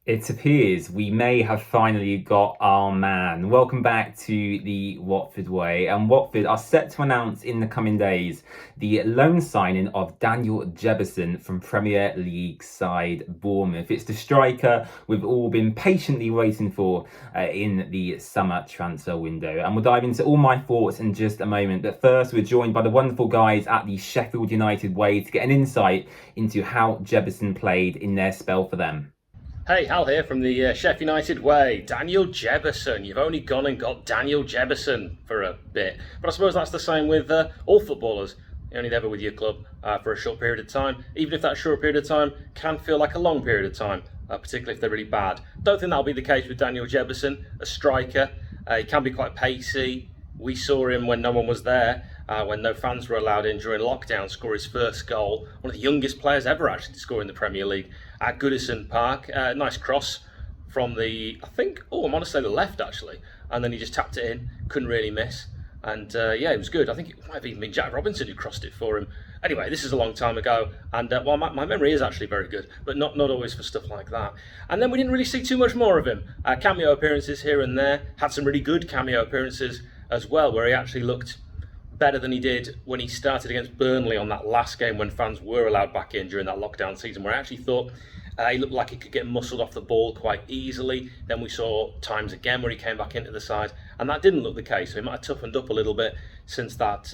It appears we may have finally got our man. Welcome back to the Watford Way. And Watford are set to announce in the coming days the loan signing of Daniel Jebbison from Premier League side Bournemouth. It's the striker we've all been patiently waiting for in the summer transfer window. And we'll dive into all my thoughts in just a moment. But first, we're joined by the wonderful guys at the Sheffield United Way to get an insight into how Jebbison played in their spell for them. Hey, Hal here from the Sheffield United Way. Daniel Jebbison. You've only gone and got Daniel Jebbison for a bit. But I suppose that's the same with all footballers. You're only ever with your club for a short period of time, even if that short period of time can feel like a long period of time, particularly if they're really bad. Don't think that'll be the case with Daniel Jebbison, a striker. He can be quite pacey. We saw him when no one was there, when no fans were allowed in during lockdown, score his first goal. One of the youngest players ever actually to score in the Premier League at Goodison Park. Nice cross from I want to say the left actually. And then he just tapped it in, couldn't really miss. And it was good. I think it might have even been Jack Robinson who crossed it for him. Anyway, this is a long time ago, and my memory is actually very good, but not always for stuff like that. And then we didn't really see too much more of him. Cameo appearances here and there, had some really good cameo appearances as well, where he actually looked better than he did when he started against Burnley on that last game when fans were allowed back in during that lockdown season, where I actually thought he looked like he could get muscled off the ball quite easily. Then we saw times again where he came back into the side, and that didn't look the case. So he might have toughened up a little bit since that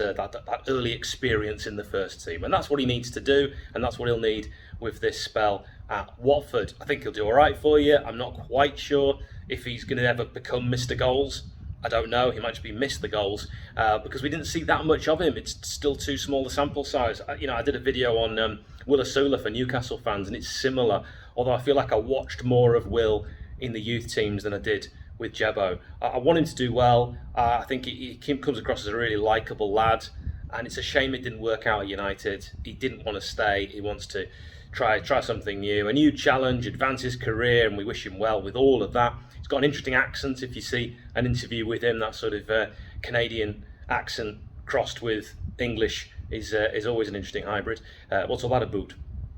early experience in the first team, and that's what he needs to do, and that's what he'll need with this spell at Watford. I think he'll do all right for you. I'm not quite sure if he's going to ever become Mr. Goals. I don't know, he might just be missed the goals because we didn't see that much of him. It's still too small a sample size. I did a video on Will Asula for Newcastle fans, and it's similar, although I feel like I watched more of Will in the youth teams than I did with Jebbo. I want him to do well. I think he comes across as a really likeable lad, and it's a shame it didn't work out at United. He didn't want to stay. He wants to try something new, a new challenge, advance his career, and we wish him well with all of that. He's got an interesting accent. If you see an interview with him, that sort of Canadian accent crossed with English is always an interesting hybrid. What's all that about,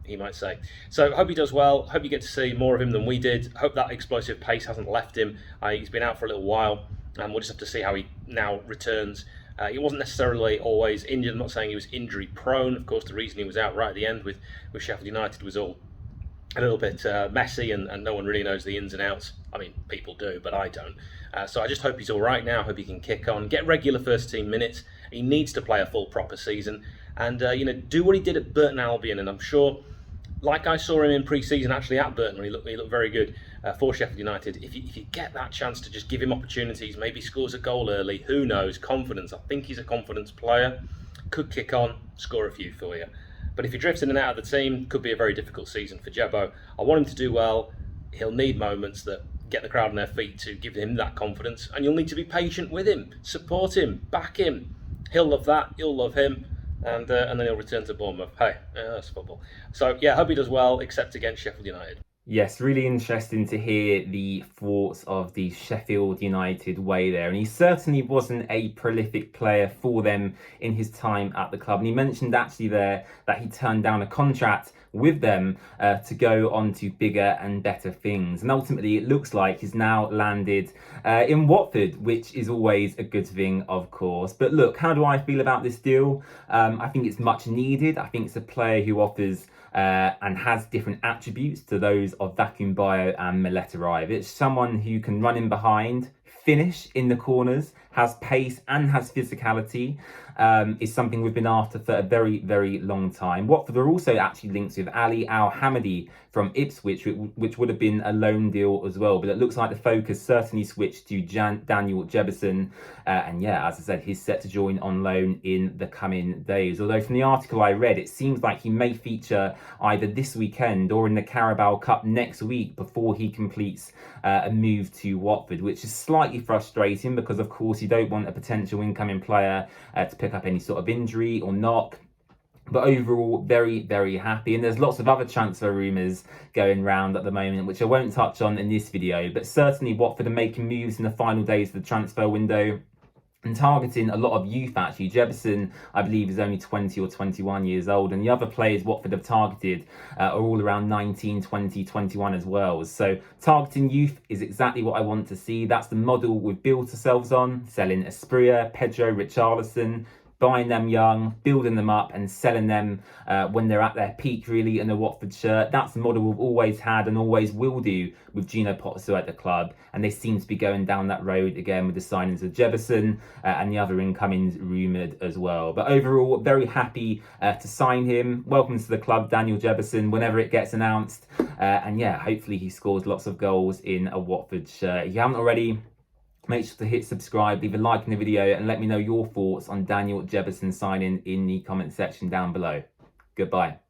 he might say. So hope he does well. Hope you get to see more of him than we did. Hope that explosive pace hasn't left him. He's been out for a little while, and we'll just have to see how he now returns. He wasn't necessarily always injured. I'm not saying he was injury prone. Of course, the reason he was out right at the end with Sheffield United was all a little bit messy, and no one really knows the ins and outs. I mean, people do, but I don't. So I just hope he's all right now. Hope he can kick on, get regular first team minutes. He needs to play a full proper season, and do what he did at Burton Albion. And I'm sure, like I saw him in pre-season actually at Burton, he looked very good for Sheffield United. If you get that chance to just give him opportunities, maybe scores a goal early, who knows? Confidence. I think he's a confidence player. Could kick on, score a few for you. But if he drifts in and out of the team, could be a very difficult season for Jebbo. I want him to do well. He'll need moments that get the crowd on their feet to give him that confidence, and you'll need to be patient with him, support him, back him. He'll love that, you'll love him, and then he'll return to Bournemouth. Hey, that's football. So yeah, hope he does well, except against Sheffield United. Yes, really interesting to hear the thoughts of the Sheffield United Way there. And he certainly wasn't a prolific player for them in his time at the club. And he mentioned actually there that he turned down a contract with them to go on to bigger and better things. And ultimately, it looks like he's now landed in Watford, which is always a good thing, of course. But look, how do I feel about this deal? I think it's much needed. I think it's a player who offers and has different attributes to those of Vacuum Bio and Mileta. It's someone who can run in behind, finish in the corners, has pace and has physicality, is something we've been after for a very, very long time. Watford are also actually linked with Ali Al-Hamadi from Ipswich, which would have been a loan deal as well. But it looks like the focus certainly switched to Daniel Jebbison. And yeah, as I said, he's set to join on loan in the coming days. Although from the article I read, it seems like he may feature either this weekend or in the Carabao Cup next week before he completes a move to Watford, which is slightly frustrating because, of course, you don't want a potential incoming player to pick up any sort of injury or knock. But overall, very, very happy. And there's lots of other transfer rumours going around at the moment, which I won't touch on in this video. But certainly Watford are making moves in the final days of the transfer window. and targeting a lot of youth actually. Jebbison, I believe, is only 20 or 21 years old, and the other players Watford have targeted are all around 19, 20, 21 as well. So targeting youth is exactly what I want to see. That's the model we've built ourselves on, selling Espria, Pedro, Richarlison, buying them young, building them up and selling them when they're at their peak really in a Watford shirt. That's the model we've always had and always will do with Gino Pozzo at the club, and they seem to be going down that road again with the signings of Jebbison and the other incomings rumoured as well. But overall, very happy to sign him. Welcome to the club, Daniel Jebbison, whenever it gets announced. And yeah, hopefully he scores lots of goals in a Watford shirt. If you haven't already, make sure to hit subscribe, leave a like in the video, and let me know your thoughts on Daniel Jebbison signing in the comment section down below. Goodbye.